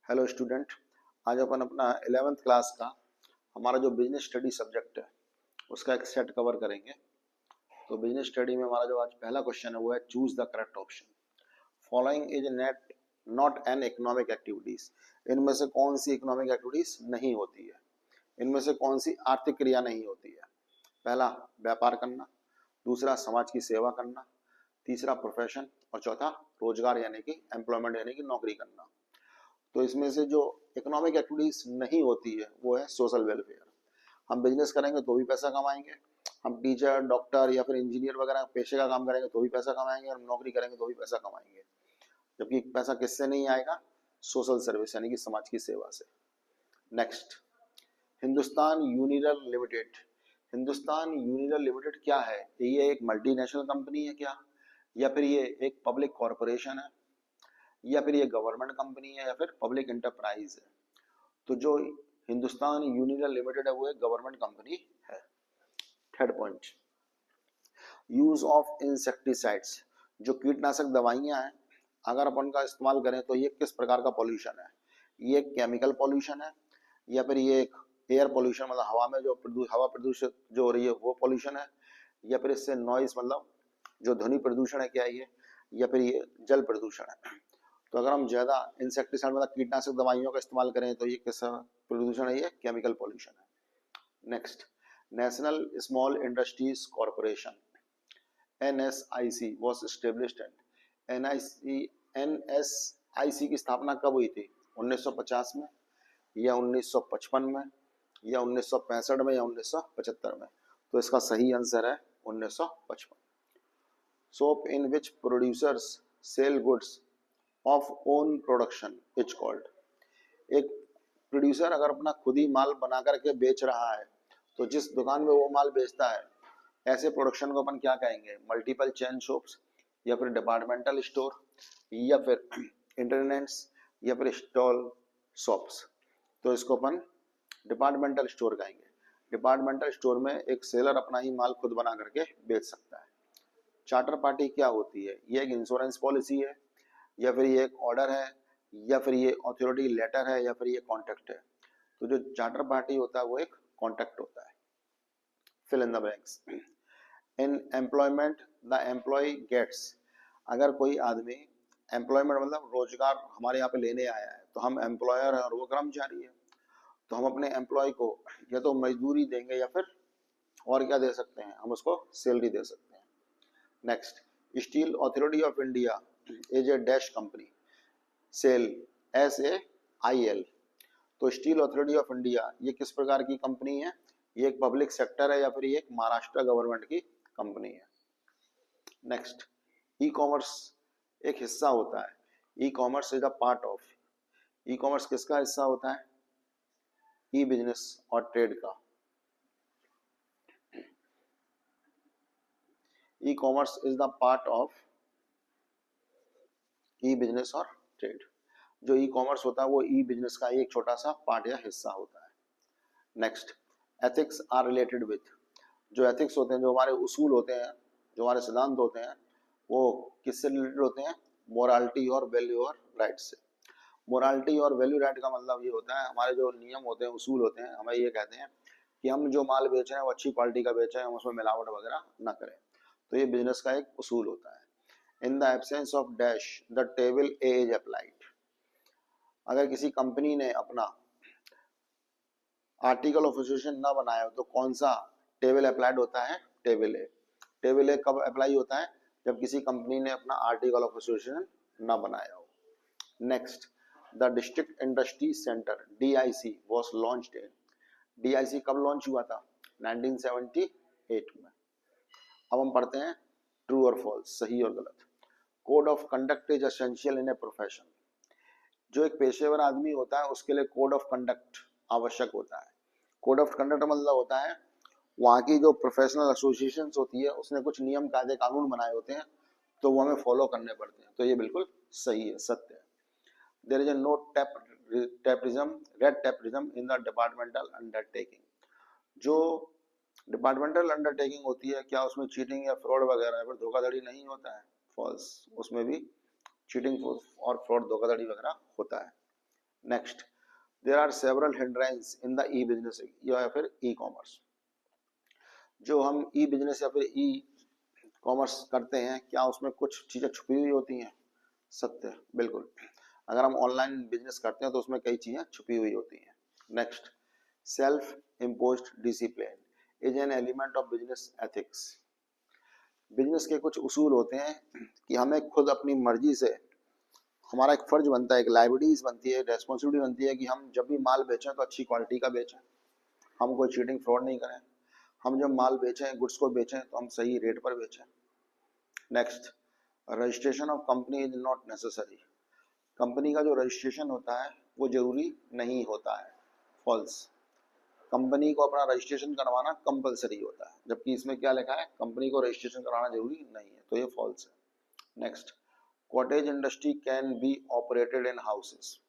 Hello student. आज अपन अपना 11th class का हमारा जो बिजनेस स्टडी सब्जेक्ट है उसका एक सेट कवर करेंगे। तो बिजनेस स्टडी में हमारा जो आज पहला क्वेश्चन है वो है choose the correct option. Following is net not an economic activities. इनमें से कौन सी इकोनॉमिक एक्टिविटीज नहीं होती है, इनमें से कौन सी आर्थिक क्रिया नहीं होती है। पहला व्यापार करना, दूसरा समाज की सेवा करना, तीसरा प्रोफेशन और चौथा रोजगार यानी कि एम्प्लॉयमेंट यानी कि नौकरी करना। तो इसमें से जो इकोनॉमिक एक्टिविटीज नहीं होती है वो है सोशल वेलफेयर। हम बिजनेस करेंगे तो भी पैसा कमाएंगे, हम टीचर डॉक्टर या फिर इंजीनियर वगैरह पेशे का काम करेंगे तो भी पैसा कमाएंगे, और नौकरी करेंगे तो भी पैसा कमाएंगे। जबकि पैसा किससे नहीं आएगा? सोशल सर्विस यानी कि समाज की सेवा से। Next, Hindustan Unilever limited. Hindustan Unilever limited क्या है? ये एक मल्टीनेशनल कंपनी है क्या, या फिर ये एक पब्लिक कॉरपोरेशन है, या फिर ये गवर्नमेंट कंपनी है, या फिर पब्लिक एंटरप्राइज है? तो जो हिंदुस्तान यूनिलीवर लिमिटेड है वो एक गवर्नमेंट कंपनी है। Third point, use of insecticides. जो कीटनाशक दवाइयां हैं अगर अपन का इस्तेमाल करें तो ये किस प्रकार का पॉल्यूशन है? ये केमिकल पॉल्यूशन है, या फिर ये एक एयर पॉल्यूशन मतलब हवा में जो हवा प्रदूषित जो हो रही है वो पॉल्यूशन है, या फिर इससे नॉइज मतलब जो ध्वनि प्रदूषण है क्या ये, या फिर ये जल प्रदूषण है? तो अगर हम ज्यादा इंसेक्टिसाइड मतलब कीटनाशक दवाइयों का इस्तेमाल करें तो ये कैसा प्रदूषण है? ये केमिकल पॉल्यूशन है। Next, national small industries corporation NSIC was established in NSIC की स्थापना कब हुई थी? 1950 में, या 1955 में, या 1965 में, या 1975 में? तो इसका सही आंसर है 1955। Soap in which producers sell goods of own production is called. एक प्रोड्यूसर अगर अपना खुद ही माल बना करके बेच रहा है तो जिस दुकान में वो माल बेचता है ऐसे प्रोडक्शन को अपन क्या कहेंगे? मल्टीपल चेन शॉप्स, या फिर डिपार्टमेंटल स्टोर, या फिर इंटरनेट्स, या फिर स्टॉल शॉप्स। तो इसको अपन डिपार्टमेंटल स्टोर कहेंगे। डिपार्टमेंटल स्टोर में एक सेलर अपना ही माल खुद बना करके बेच सकता है। चार्टर पार्टी क्या होती है? ये एक इंश्योरेंस पॉलिसी है, या फिर ये एक ऑर्डर है, या फिर ये अथॉरिटी लेटर है, या फिर ये कॉन्ट्रैक्ट है? तो जो चार्टर पार्टी होता है वो एक कॉन्ट्रैक्ट होता है। Fill in the blanks. In employment the employ gets. अगर कोई आदमी एम्प्लॉयमेंट मतलब रोजगार हमारे यहाँ पे लेने आया है तो हम एम्प्लॉयर है और वो कर्मचारी है, तो हम अपने एम्प्लॉय को या तो मजदूरी देंगे या फिर और क्या दे सकते हैं? हम उसको सैलरी दे सकते हैं। Next, steel authority of India is a dash company. SAIL SAIL। तो स्टील अथॉरिटी ऑफ इंडिया ये किस प्रकार की कंपनी है? ये एक पब्लिक सेक्टर है, या फिर ये एक महाराष्ट्र गवर्नमेंट की कंपनी है। नेक्स्ट, ई कॉमर्स एक हिस्सा होता है। ई commerce is a part of. E commerce किसका हिस्सा होता है? ई बिजनेस और ट्रेड का। ई commerce is the part of E business और ट्रेड। जो ई कॉमर्स होता है वो ई बिजनेस का एक छोटा सा पार्ट या हिस्सा होता है। Next, ethics are related with. जो एथिक्स होते हैं, जो हमारे उसूल होते हैं, जो हमारे सिद्धांत होते हैं, वो किससे रिलेटेड होते हैं? मोरालिटी और वैल्यू और राइट से। मोरालिटी और वैल्यू राइट का मतलब ये होता है हमारे जो नियम होते हैं, उसूल होते हैं, हमें ये कहते हैं कि हम जो माल बेच रहे हैं वो अच्छी क्वालिटी का बेचें, हम उसमें मिलावट वगैरह ना करें। तो ये बिजनेस का एक उसूल होता है। In the absence of dash the table A is applied. अगर किसी कंपनी ने अपना आर्टिकल ऑफ एसोसिएशन ना बनाया हो तो कौन सा टेबल अप्लाइड होता है? टेबल ए। टेबल ए कब अप्लाई होता है? जब किसी कंपनी ने अपना आर्टिकल ऑफ एसोसिएशन ना बनाया हो। Next, the district industry centre DIC was launched in. DIC कब लॉन्च हुआ था? 1978 में। अब हम पढ़ते हैं ट्रू और फॉल्स, सही और गलत। Code of conduct is essential in a profession. जो एक पेशेवर आदमी होता है उसके लिए कोड ऑफ कंडक्ट आवश्यक होता है। कोड ऑफ कंडक्ट मतलब होता है वहाँ की जो प्रोफेशनल एसोसिएशंस होती है उसने कुछ नियम कायदे कानून बनाए होते हैं तो वो हमें फॉलो करने पड़ते हैं। तो ये बिल्कुल सही है, सत्य है। There is no red tapism in the departmental undertaking. जो डिपार्टमेंटल अंडरटेकिंग होती है क्या उसमें चीटिंग या फ्रॉड वगैरह फिर धोखाधड़ी नहीं होता है? फॉल्स, उसमें भी चीटिंग और फ्रॉड धोखाधड़ी वगैरह होता है। Next, there are several hindrance in the e business या फिर ई कॉमर्स। जो हम ई बिजनेस या फिर ई कॉमर्स करते हैं, क्या उसमें कुछ चीजें छुपी हुई होती हैं? सत्य, बिल्कुल। अगर हम ऑनलाइन बिजनेस करते हैं तो उसमें कई चीजें छुपी हुई होती हैं। Next, self imposed discipline is an element of business ethics. Business के कुछ उसूल होते हैं कि हमें खुद अपनी मर्जी से, हमारा एक फर्ज बनता है, एक लाइबिलिटीज बनती है, रेस्पॉन्सिबिलिटी बनती है कि हम जब भी माल बेचें तो अच्छी क्वालिटी का बेचें, हम कोई चीटिंग फ्रॉड नहीं करें, हम जब माल बेचें, गुड्स को बेचें तो हम सही रेट पर बेचें। Next, registration of company is not necessary. Company का जो रजिस्ट्रेशन होता है वो जरूरी नहीं होता है, फॉल्स। कंपनी को अपना रजिस्ट्रेशन करवाना कंपलसरी होता है, जबकि इसमें क्या लिखा है, कंपनी को रजिस्ट्रेशन कराना जरूरी नहीं है, तो ये फॉल्स है। Next, cottage industry can be operated in houses.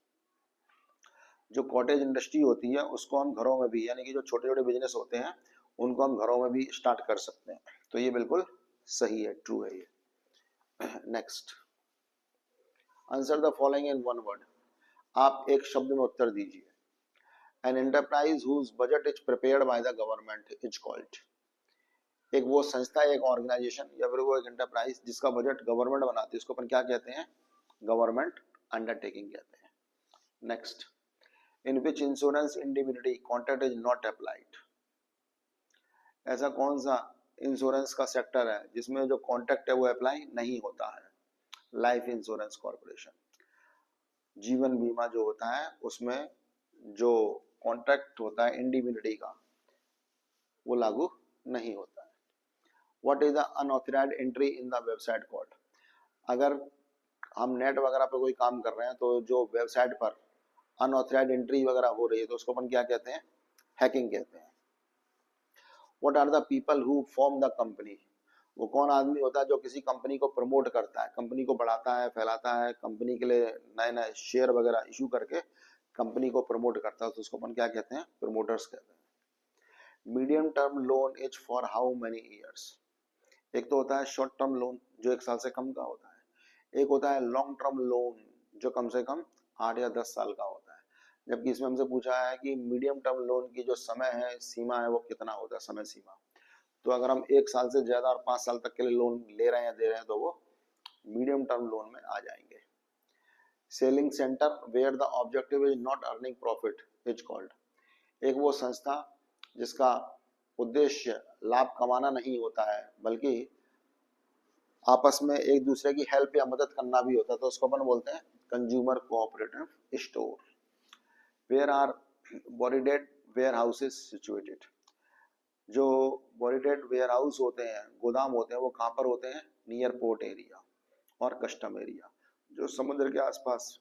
जो कॉटेज इंडस्ट्री होती है उसको हम घरों में भी, यानी कि जो छोटे छोटे बिजनेस होते हैं उनको हम घरों में भी स्टार्ट कर सकते हैं, तो ये बिल्कुल सही है, ट्रू है ये। Next, answer the following in one word. आप एक शब्द में उत्तर दीजिए। An enterprise whose budget is prepared by the government is called. एक वो संस्था, एक ऑर्गेनाइजेशन या फिर वो एक एंटरप्राइज जिसका बजट गवर्नमेंट बनाती है, उसको अपन क्या कहते हैं? गवर्नमेंट अंडरटेकिंग कहते हैं। Next, in which insurance individuality contract is not applied. ऐसा कौन सा इंश्योरेंस का सेक्टर है जिसमें जो कॉन्ट्रैक्ट है वो अप्लाई नहीं होता है? Life insurance corporation. जीवन बीमा जो होता है उसमें जो कॉन्ट्रैक्ट होता है इंडिविजुअलिटी का वो लागू नहीं होता है। What is the unauthorised entry in the website code. अगर हम नेट वगैरह पे कोई काम कर रहे हैं तो जो वेबसाइट पर अनऑथराइज्ड एंट्री वगैरह हो रही है तो उसको अपन क्या कहते हैं? हैकिंग कहते हैं। What are the people who form the company. वो कौन आदमी होता है जो किसी कंपनी को प्रमोट करता है, कंपनी को बढ़ाता है, फैलाता है, कंपनी के लिए नए नए शेयर वगैरह इशू करके कंपनी को प्रमोट करता है, तो उसको अपन क्या कहते हैं? प्रमोटर्स कहते हैं। Medium term loan is for how many years. एक तो होता है शॉर्ट टर्म लोन जो 1 साल से कम का होता है, एक होता है लॉन्ग टर्म लोन जो कम से कम 8 या 10 साल का होता है। जबकि इसमें हमसे पूछा है कि मीडियम टर्म लोन की जो समय है, सीमा है, वो कितना होता है, समय सीमा। तो अगर हम 1 साल से ज्यादा और 5 साल तक के लिए लोन ले रहे हैं, दे रहे हैं, तो वो मीडियम टर्म लोन में आ जाएंगे। Selling centre where the objective is not earning profit is called. एक वो संस्था जिसका उद्देश्य लाभ कमाना नहीं होता है बल्कि आपस में एक दूसरे की हेल्प या मदद करना भी होता है, तो उसको अपन बोलते हैं consumer cooperative store. Where are bonded warehouses situated. जो बॉडीडेड वेयर हाउस होते हैं, गोदाम होते हैं, वो कहाँ पर होते हैं? नियर पोर्ट एरिया और कस्टम एरिया, जो समुद्र के आसपास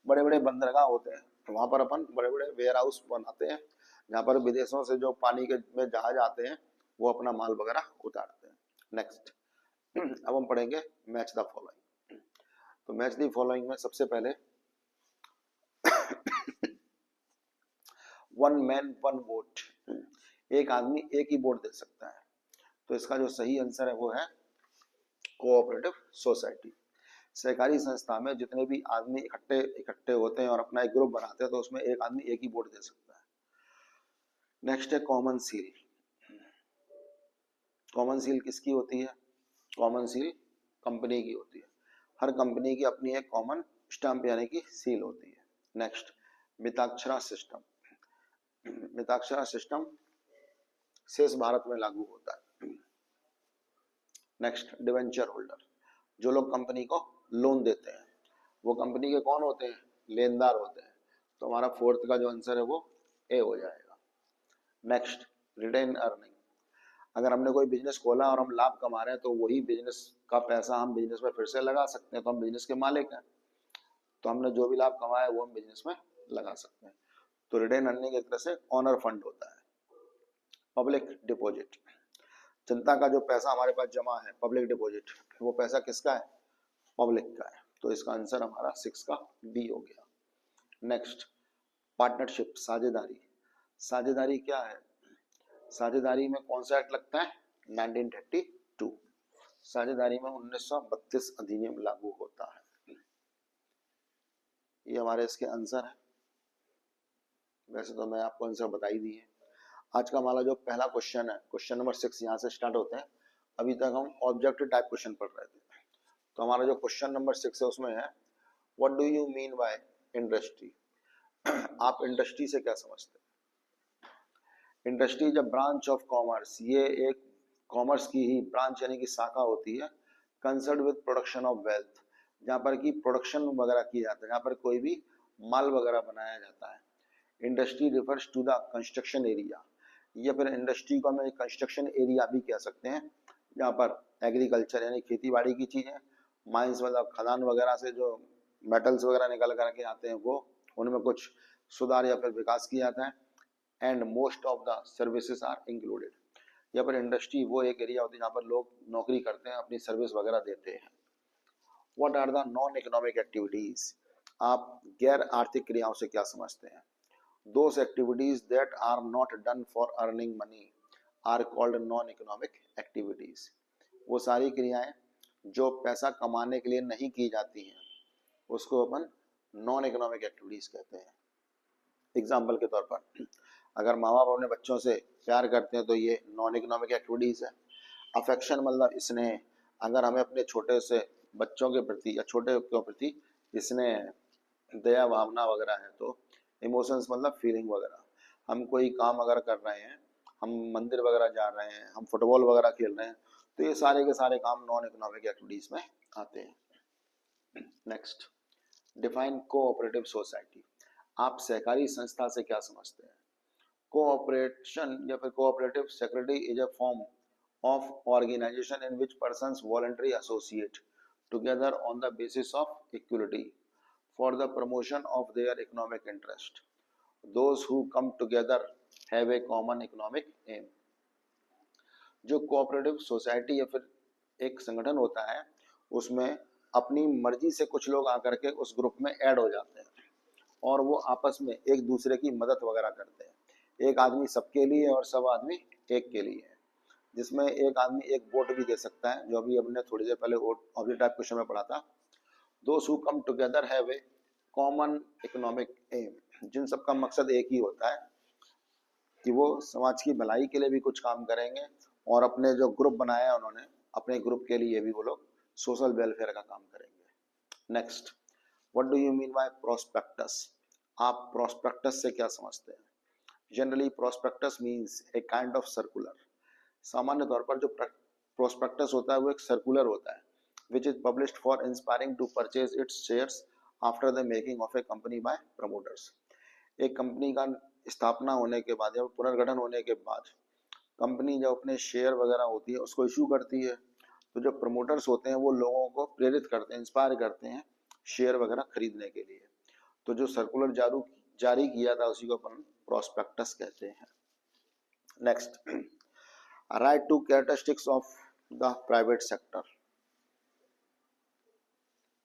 बड़े बड़े बंदरगाह होते हैं, तो वहां पर अपन बड़े बड़े वेयर हाउस बनाते हैं जहाँ पर विदेशों से जो पानी के में जहाज आते हैं वो अपना माल वगैरह उतारते हैं। नेक्स्ट, अब हम पढ़ेंगे मैच द फॉलोइंग। तो मैच द फॉलोइंग में सबसे पहले वन मैन वन वोट, एक आदमी एक ही वोट दे सकता है, तो इसका जो सही आंसर है वो है कोऑपरेटिव सोसाइटी। सहकारी संस्था में जितने भी आदमी इकट्ठे इकट्ठे होते हैं और अपना एक ग्रुप बनाते हैं तो उसमें एक आदमी एक ही वोट दे सकता है। नेक्स्ट है कॉमन सील। कॉमन सील किसकी होती है? कॉमन सील कंपनी की होती है। हर कंपनी की अपनी एक कॉमन स्टैंप यानी कि सील होती है। Next, Mitakshara system. Mitakshara system शेष भारत में लागू होता है। Next, debenture holder. जो लोग कंपनी को लोन देते हैं वो कंपनी के कौन होते हैं? लेनदार होते हैं, तो हमारा फोर्थ का जो आंसर है वो ए हो जाएगा। Next, retain earning. अगर हमने कोई बिजनेस खोला और हम लाभ कमा रहे हैं तो वही बिजनेस का पैसा हम बिजनेस में फिर से लगा सकते हैं, तो हम बिजनेस के मालिक हैं, तो हमने जो भी लाभ कमाया वो हम बिजनेस में लगा सकते हैं। तो रिटेन अर्निंग एक तरह से ऑनर फंड होता है। पब्लिक डिपॉजिट, जनता का जो पैसा हमारे पास जमा है, पब्लिक डिपॉजिट, वो पैसा किसका है? पब्लिक का है, तो इसका आंसर हमारा 6 का बी हो गया। नेक्स्ट, पार्टनरशिप, साझेदारी। साझेदारी क्या है? साझेदारी में कौन सा एक्ट लगता है? 1932। साझेदारी में 1932 अधिनियम लागू होता है। ये हमारे इसके आंसर है। वैसे तो मैं आपको आंसर बता ही दिए। आज का हमारा जो पहला क्वेश्चन है, क्वेश्चन नंबर 6 यहाँ से स्टार्ट होते हैं। अभी तक हम ऑब्जेक्टिव टाइप क्वेश्चन पढ़ रहे थे। तो हमारा जो क्वेश्चन नंबर 6 है उसमें है what do you mean by industry. आप इंडस्ट्री से क्या समझते हैं? Industry is a branch of commerce, ये एक कॉमर्स की ही ब्रांच यानी कि शाखा होती है, concern with production of wealth, जहाँ पर की प्रोडक्शन वगैरह की जाता है, जहाँ पर कोई भी माल वगैरह बनाया जाता है। Industry refers to the construction area, या फिर इंडस्ट्री को हम कंस्ट्रक्शन एरिया भी कह सकते हैं, जहाँ पर एग्रीकल्चर यानी खेती बाड़ी की चीजें, माइंस मतलब खदान वगैरह से जो मेटल्स वगैरह निकल करके आते हैं वो, उनमें कुछ सुधार या फिर विकास किया जाता है। And most of the services are included, या फिर इंडस्ट्री वो एक एरिया होती है जहाँ पर लोग नौकरी करते हैं, अपनी सर्विस वगैरह देते हैं। What are the non economic activities, आप गैर आर्थिक क्रियाओं से क्या समझते हैं? Those activities that are not done for earning money are called non-economic activities. वो सारी क्रियाएं जो पैसा कमाने के लिए नहीं की जाती हैं उसको अपन नॉन इकोनॉमिक एक्टिविटीज कहते हैं। एग्जाम्पल के तौर पर अगर माँ बाप अपने बच्चों से प्यार करते हैं तो ये नॉन इकोनॉमिक एक्टिविटीज है। अफेक्शन मतलब स्नेह, अगर हमें अपने छोटे से बच्चों के प्रति या छोटे के प्रति स्नेह, दया भावना वगैरह है तो इमोशंस मतलब फीलिंग वगैरह। हम कोई काम अगर कर रहे हैं, हम मंदिर वगैरह जा रहे हैं, हम फुटबॉल वगैरह खेल रहे हैं, तो ये सारे के सारे काम नॉन इकोनॉमिक एक्टिविटीज में आते हैं। नेक्स्ट, डिफाइन कोऑपरेटिव सोसाइटी, आप सहकारी संस्था से क्या समझते हैं? कोऑपरेशन या फिर cooperative secretary is a form of organisation in which persons voluntary associate together on the basis of equality for the promotion of their economic interest. Those who come together have a common economic aim. जो cooperative society या फिर एक संगठन होता है उसमें अपनी मर्जी से कुछ लोग आकर के उस ग्रुप में ऐड हो जाते हैं और वो आपस में एक दूसरे की मदद वगैरह करते हैं। एक आदमी सबके लिए और सब आदमी एक के लिए है, जिसमें एक आदमी एक वोट भी दे सकता है, जो अभी हमने थोड़ी देर पहले ऑब्जेक्टिव टाइप क्वेश्चन में पढ़ा था। Those who come together have a common economic aim, जिन सबका मकसद एक ही होता है कि वो समाज की भलाई के लिए भी कुछ काम करेंगे और अपने जो ग्रुप बनाया है उन्होंने अपने ग्रुप के लिए भी वो लोग सोशल वेलफेयर का काम करेंगे। Next, what do you mean bye prospectus, आप प्रोस्पेक्टस से क्या समझते हैं? Generally prospectus means a kind of circular, सामान्य तौर पर जो प्रोस्पेक्टस होता है वो एक सर्कुलर होता है which is published for inspiring to purchase its shares after the making of a company by promoters. एक कंपनी का स्थापना होने के बाद या पुनर्गठन होने के बाद कंपनी जब अपने शेयर वगैरह होती है उसको इशू करती है, तो जो प्रमोटर्स होते हैं वो लोगों को प्रेरित करते हैं, इंस्पायर करते हैं शेयर वगैरह खरीदने के लिए। तो जो सर्कुलर जारी किया था उसी को अपन प्रोस्पेक्टस कहते हैं। Next, write two characteristics of the private sector,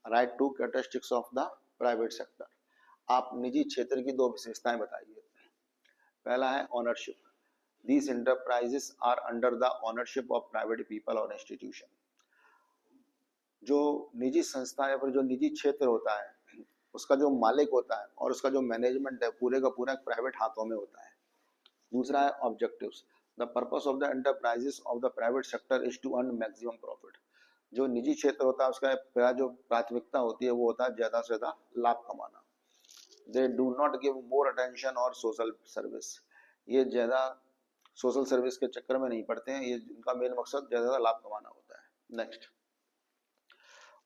write two characteristics of the private sector, आप निजी क्षेत्र की दो विशेषताएं बताइए। पहला है ownership, these enterprises are under the ownership of private people और इंस्टीट्यूशन। जो निजी संस्था या फिर जो निजी क्षेत्र होता है उसका जो मालिक होता है और उसका जो मैनेजमेंट है पूरे का पूरा प्राइवेट हाथों में होता है। दूसरा है objectives, the purpose of the enterprises of the private sector is to earn maximum profit. जो निजी क्षेत्र होता है उसका पहला जो प्राथमिकता होती है वो होता है ज्यादा से ज्यादा लाभ कमाना। They do not give more attention और सोशल सर्विस, ये ज्यादा सोशल सर्विस के चक्कर में नहीं पड़ते हैं, ये इनका मेन मकसद ज्यादा लाभ कमाना होता है। Next,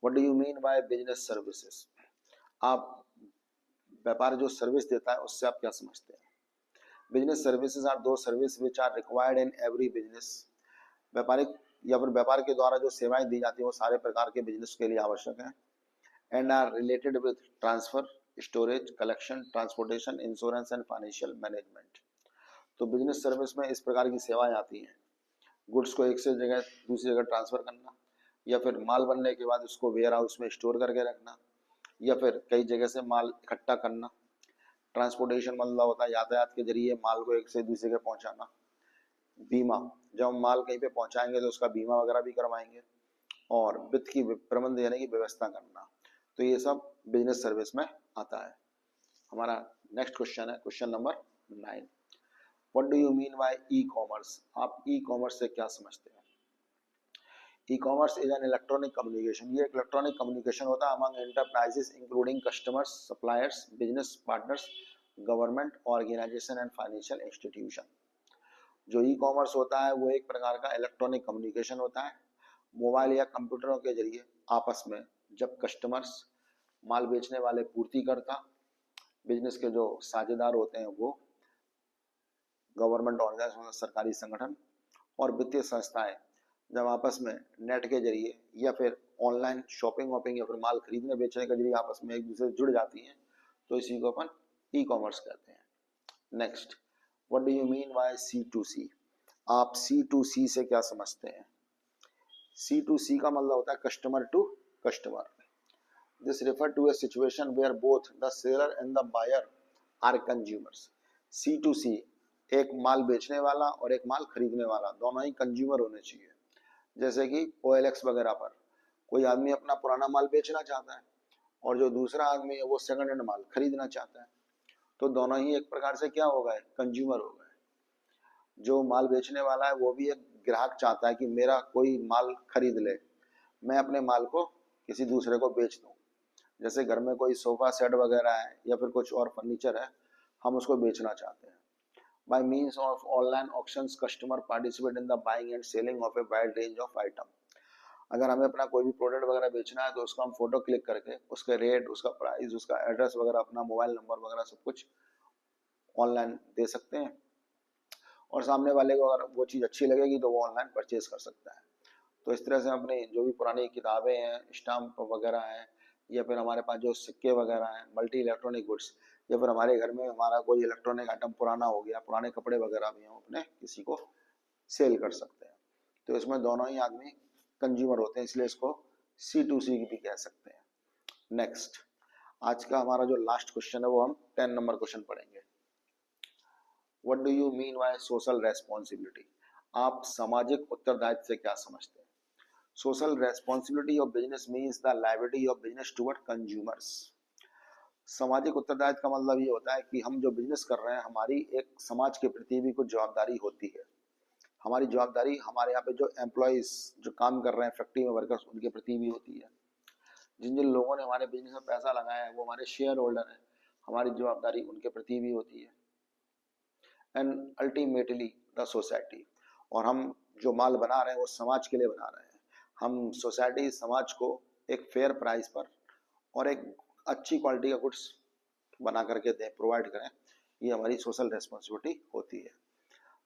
what do you mean by business services, आप व्यापार जो सर्विस देता है उससे आप क्या समझते हैं? Business services are those service which are required in every business, व्यापारिक या फिर व्यापार के द्वारा जो सेवाएं दी जाती है वो सारे प्रकार के बिजनेस के लिए आवश्यक है। And are related with transfer, storage, collection, transportation, insurance and financial management. तो बिजनेस सर्विस में इस प्रकार की सेवाएं आती हैं, गुड्स को एक से जगह दूसरी जगह ट्रांसफर करना, या फिर माल बनने के बाद उसको वेयर हाउस में स्टोर करके रखना, या फिर कई जगह से माल इकट्ठा करना। ट्रांसपोर्टेशन मतलब होता है यातायात के जरिए माल को एक से दूसरी जगह पहुंचाना। बीमा, जब हम माल कहीं पे पहुंचाएंगे तो उसका बीमा वगैरह भी करवाएंगे। और वित्त की प्रबंध यानी कि व्यवस्था करना। तो ये सब बिजनेस सर्विस में आता है। हमारा नेक्स्ट क्वेश्चन है question number 9। What do you mean by e commerce? आप ई कॉमर्स से क्या समझते हैं? E commerce is an electronic communication. ये एक इलेक्ट्रॉनिक कम्युनिकेशन होता है among enterprises including customers, suppliers, business partners, government organisation and financial institution. जो ई कॉमर्स होता है वो एक प्रकार का इलेक्ट्रॉनिक कम्युनिकेशन होता है। मोबाइल या कंप्यूटरों के जरिए आपस में जब कस्टमर्स, माल बेचने वाले पूर्तिकर्ता, बिजनेस के जो साझेदार होते हैं वो गवर्नमेंट ऑर्गेनाइजेशन, सरकारी संगठन और वित्तीय संस्थाएं जब आपस में नेट के जरिए या फिर ऑनलाइन शॉपिंग वॉपिंग या फिर माल खरीदने बेचने के जरिए आपस में एक दूसरे से जुड़ जाती हैं, तो इसी को अपन ई कॉमर्स कहते हैं। Next, what do you mean bye C2C? आप C2C से क्या समझते हैं? C2C का मतलब होता है customer to customer. This refer to a situation where both the seller and the buyer are consumers. C2C एक माल बेचने वाला और एक माल खरीदने वाला दोनों ही कंज्यूमर होने चाहिए। जैसे कि OLX वगैरह पर कोई आदमी अपना पुराना माल बेचना चाहता है और जो दूसरा आदमी है वो सेकंड हैंड माल खरीदना चाहता है, तो दोनों ही एक प्रकार से क्या हो गए? कंज्यूमर हो गए। जो माल बेचने वाला है वो भी एक ग्राहक चाहता है कि मेरा कोई माल खरीद ले, मैं अपने माल को किसी दूसरे को बेच दूं। जैसे घर में कोई सोफा सेट वगैरह है या फिर कुछ और फर्नीचर है, हम उसको बेचना चाहते हैं। By means of online auctions, customer participate in the buying and selling of a wide range of item. अगर हमें अपना कोई भी प्रोडक्ट वगैरह बेचना है तो उसको हम फोटो क्लिक करके उसके रेट, उसका प्राइस, उसका एड्रेस वगैरह, अपना मोबाइल नंबर वगैरह सब कुछ ऑनलाइन दे सकते हैं और सामने वाले को अगर वो चीज़ अच्छी लगेगी तो वो ऑनलाइन परचेज कर सकता है। तो इस तरह से अपनी जो भी पुरानी किताबें हैं, स्टाम्प वगैरह हैं, या फिर हमारे पास जो सिक्के वगैरह हैं, मल्टी इलेक्ट्रॉनिक गुड्स, या फिर हमारे घर में हमारा कोई इलेक्ट्रॉनिक आइटम पुराना हो गया, पुराने कपड़े वगैरह भी हम अपने किसी को सेल कर सकते हैं। तो इसमें दोनों ही आदमी कंज्यूमर होते हैं, इसलिए इसको C2C भी कह सकते हैं। नेक्स्ट, आज का हमारा जो लास्ट क्वेश्चन है वो हम 10 नंबर क्वेश्चन पढ़ेंगे। What do you mean by social responsibility? आप सामाजिक उत्तरदायित्व से क्या समझते हैं? Social responsibility of business means the liability of business toward consumers. सामाजिक उत्तरदायित्व का मतलब ये होता है कि हम जो बिजनेस कर रहे हैं, हमारी एक समाज के प्रति भी कुछ जवाबदारी होती है। हमारी जवाबदारी हमारे यहाँ पे जो एम्प्लॉयज जो काम कर रहे हैं फैक्ट्री में, वर्कर्स, उनके प्रति भी होती है। जिन जिन लोगों ने हमारे बिजनेस में पैसा लगाया है वो हमारे शेयर होल्डर हैं, हमारी जवाबदारी उनके प्रति भी होती है। एंड अल्टीमेटली द सोसाइटी, और हम जो माल बना रहे हैं वो समाज के लिए बना रहे हैं। हम सोसाइटी, समाज को एक फेयर प्राइस पर और एक अच्छी क्वालिटी का गुड्स बना करके दें, प्रोवाइड करें, ये हमारी सोशल रेस्पॉन्सिबिलिटी होती है।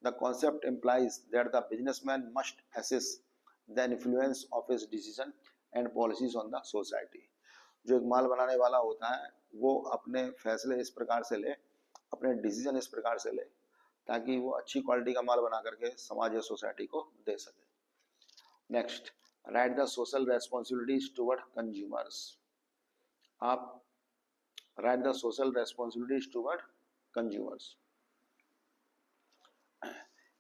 The concept implies that the businessman must assess the influence of his decision and policies on the society. जो एक माल बनाने वाला होता है वो अपने फैसले इस प्रकार से ले, अपने डिसीजन इस प्रकार से ले ताकि वो अच्छी क्वालिटी का माल बना करके समाज या सोसाइटी को दे सके। Next, write the social responsibilities toward consumers. आप write the social responsibilities toward consumers.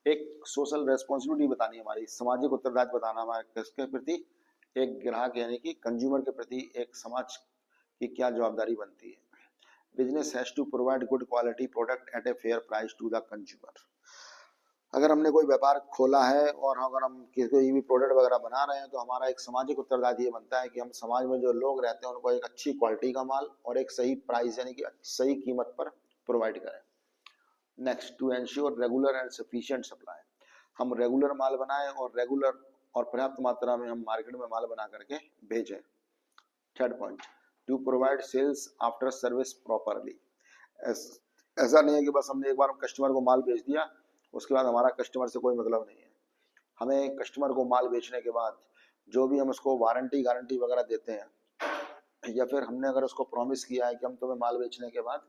एक सोशल रेस्पॉन्सिबिलिटी बतानी है हमारी, सामाजिक उत्तरदायित्व बताना हमारे किसके प्रति? एक ग्राहक यानी कि कंज्यूमर के प्रति एक समाज की क्या जवाबदारी बनती है। Business has to provide good quality product at a fair price to the consumer. अगर हमने कोई व्यापार खोला है और अगर हम कोई भी प्रोडक्ट वगैरह बना रहे हैं तो हमारा एक सामाजिक उत्तरदायित्व ये बनता है कि हम समाज में जो लोग रहते हैं उनको एक अच्छी क्वालिटी का माल और एक सही प्राइस यानी कि सही कीमत पर प्रोवाइड करें। Next, to ensure regular and sufficient supply. हम रेगुलर माल बनाएं और रेगुलर और पर्याप्त मात्रा में हम मार्केट में माल बना करके भेजें। Third point, to provide sales after service properly. ऐसा नहीं है कि बस हमने एक बार कस्टमर को माल बेच दिया उसके बाद हमारा कस्टमर से कोई मतलब नहीं है। हमें कस्टमर को माल बेचने के बाद जो भी हम उसको वारंटी गारंटी वगैरह देते हैं या फिर हमने अगर उसको प्रॉमिस किया है कि हम तुम्हें माल बेचने के बाद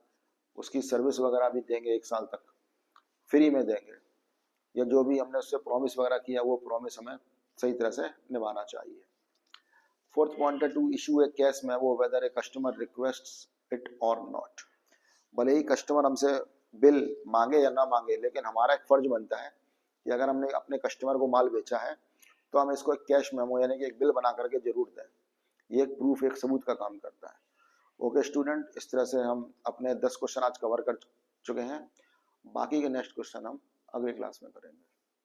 उसकी सर्विस वगैरह भी देंगे, 1 साल तक फ्री में देंगे, या जो भी हमने उससे प्रॉमिस वगैरह किया वो प्रॉमिस हमें सही तरह से निभाना चाहिए। फोर्थ पॉइंट है to issue a cash memo whether a customer requests it or not. भले ही कस्टमर हमसे बिल मांगे या ना मांगे, लेकिन हमारा एक फर्ज बनता है कि अगर हमने अपने कस्टमर को माल बेचा है तो हम इसको एक कैश मेमो यानी कि एक बिल बना करके जरूर दें। ये एक प्रूफ, एक सबूत का काम करता है। ओके स्टूडेंट, इस तरह से हम अपने 10 क्वेश्चन आज कवर कर चुके हैं। बाकी के नेक्स्ट क्वेश्चन हम अगली क्लास में करेंगे।